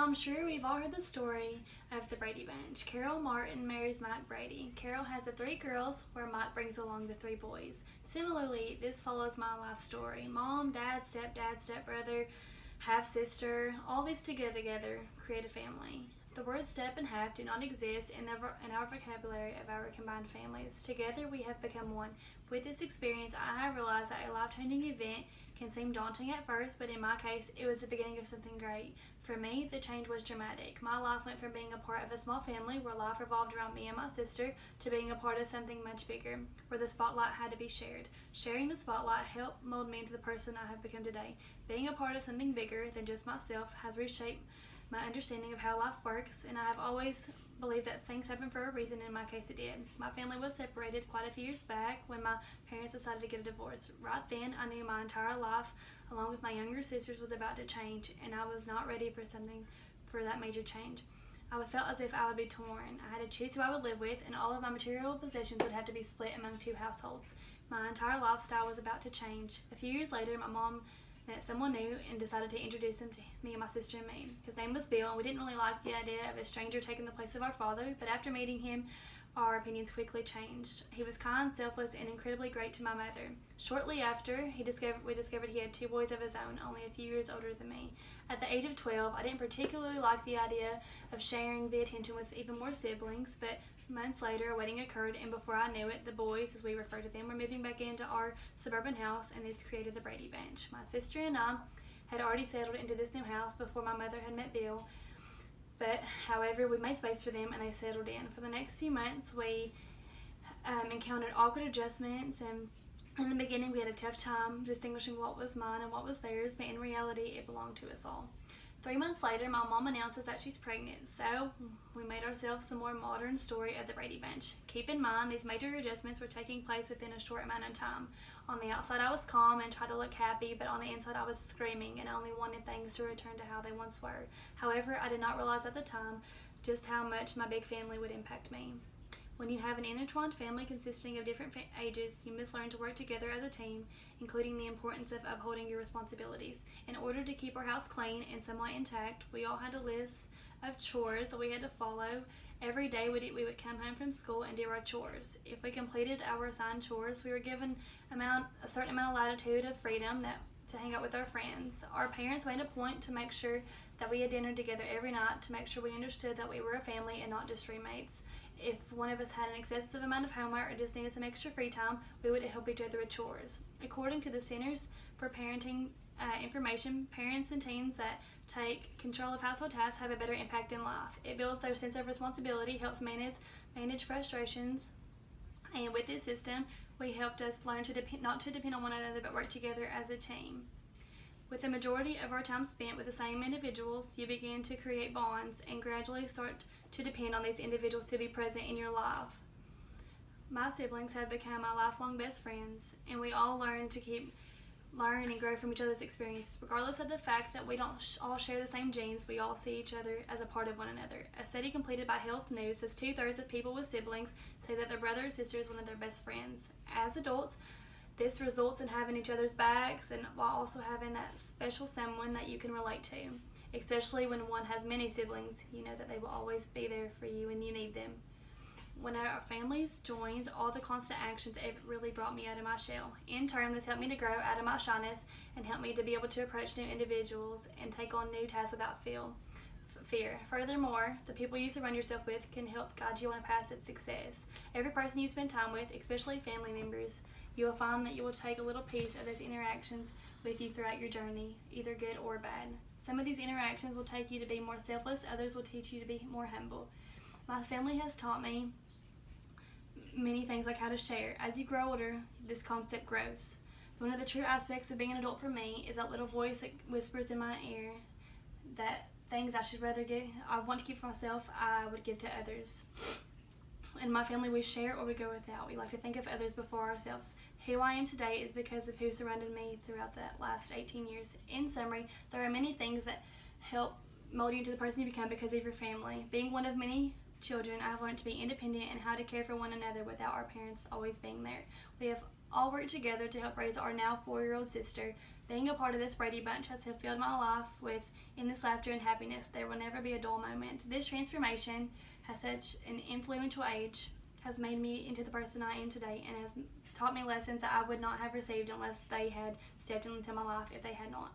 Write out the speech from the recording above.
So I'm sure we've all heard the story of the Brady Bunch. Carol Martin marries Mike Brady. Carol has the three girls, where Mike brings along the three boys. Similarly, this follows my life story. Mom, dad, stepbrother, half sister, all these together create a family. The words step and half do not exist in our vocabulary of our combined families. Together we have become one. With this experience, I have realized that a life-changing event can seem daunting at first, but in my case, it was the beginning of something great. For me, the change was dramatic. My life went from being a part of a small family where life revolved around me and my sister to being a part of something much bigger, where the spotlight had to be shared. Sharing the spotlight helped mold me into the person I have become today. Being a part of something bigger than just myself has reshaped my understanding of how life works, and I have always believed that things happen for a reason. In my case, it did. My family was separated quite a few years back when my parents decided to get a divorce. Right then, I knew my entire life, along with my younger sisters, was about to change, and I was not ready for that major change. I felt as if I would be torn. I had to choose who I would live with, and all of my material possessions would have to be split among two households. My entire lifestyle was about to change. A few years later, my mom met someone new and decided to introduce him to me and my sister and me. His name was Bill, and we didn't really like the idea of a stranger taking the place of our father, but after meeting him, our opinions quickly changed. He was kind, selfless, and incredibly great to my mother. Shortly after, we discovered he had two boys of his own, only a few years older than me. At the age of 12, I didn't particularly like the idea of sharing the attention with even more siblings, but months later, a wedding occurred, and before I knew it, the boys, as we refer to them, were moving back into our suburban house, and this created the Brady Bunch. My sister and I had already settled into this new house before my mother had met Bill, but however, we made space for them, and they settled in. For the next few months, we encountered awkward adjustments, and in the beginning, we had a tough time distinguishing what was mine and what was theirs, but in reality, it belonged to us all. 3 months later, my mom announces that she's pregnant, so we made ourselves a more modern story of the Brady Bunch. Keep in mind, these major adjustments were taking place within a short amount of time. On the outside, I was calm and tried to look happy, but on the inside, I was screaming and only wanted things to return to how they once were. However, I did not realize at the time just how much my big family would impact me. When you have an intertwined family consisting of different ages, you must learn to work together as a team, including the importance of upholding your responsibilities. In order to keep our house clean and somewhat intact, we all had a list of chores that we had to follow. Every day we would come home from school and do our chores. If we completed our assigned chores, we were given a certain amount of latitude of freedom to hang out with our friends. Our parents made a point to make sure that we had dinner together every night to make sure we understood that we were a family and not just roommates. If one of us had an excessive amount of homework or just needed some extra free time, we would help each other with chores. According to the Centers for Parenting information, parents and teens that take control of household tasks have a better impact in life. It builds their sense of responsibility, helps manage frustrations, and with this system, we helped us learn not to depend on one another, but work together as a team. With the majority of our time spent with the same individuals, you begin to create bonds and gradually start to depend on these individuals to be present in your life. My siblings have become my lifelong best friends, and we all learn and grow from each other's experiences. Regardless of the fact that we don't all share the same genes, we all see each other as a part of one another. A study completed by Health News says 2/3 of people with siblings say that their brother or sister is one of their best friends. As adults, this results in having each other's backs, and while also having that special someone that you can relate to. Especially when one has many siblings, you know that they will always be there for you when you need them. When our families joined, all the constant actions, it really brought me out of my shell. In turn, this helped me to grow out of my shyness and helped me to be able to approach new individuals and take on new tasks without fear. Furthermore, the people you surround yourself with can help guide you on a path of success. Every person you spend time with, especially family members, you will find that you will take a little piece of those interactions with you throughout your journey, either good or bad. Some of these interactions will take you to be more selfless, others will teach you to be more humble. My family has taught me many things like how to share. As you grow older, this concept grows. One of the true aspects of being an adult for me is that little voice that whispers in my ear that things I want to keep for myself, I would give to others. In my family, we share or we go without. We like to think of others before ourselves. Who I am today is because of who surrounded me throughout that last 18 years. In summary, there are many things that help mold you into the person you become because of your family. Being one of many children, I've learned to be independent and how to care for one another without our parents always being there. We have all work together to help raise our now 4-year-old sister. Being a part of this Brady Bunch has filled my life with endless laughter and happiness. There will never be a dull moment. This transformation has such an influential age, has made me into the person I am today, and has taught me lessons that I would not have received unless they had stepped into my life if they had not.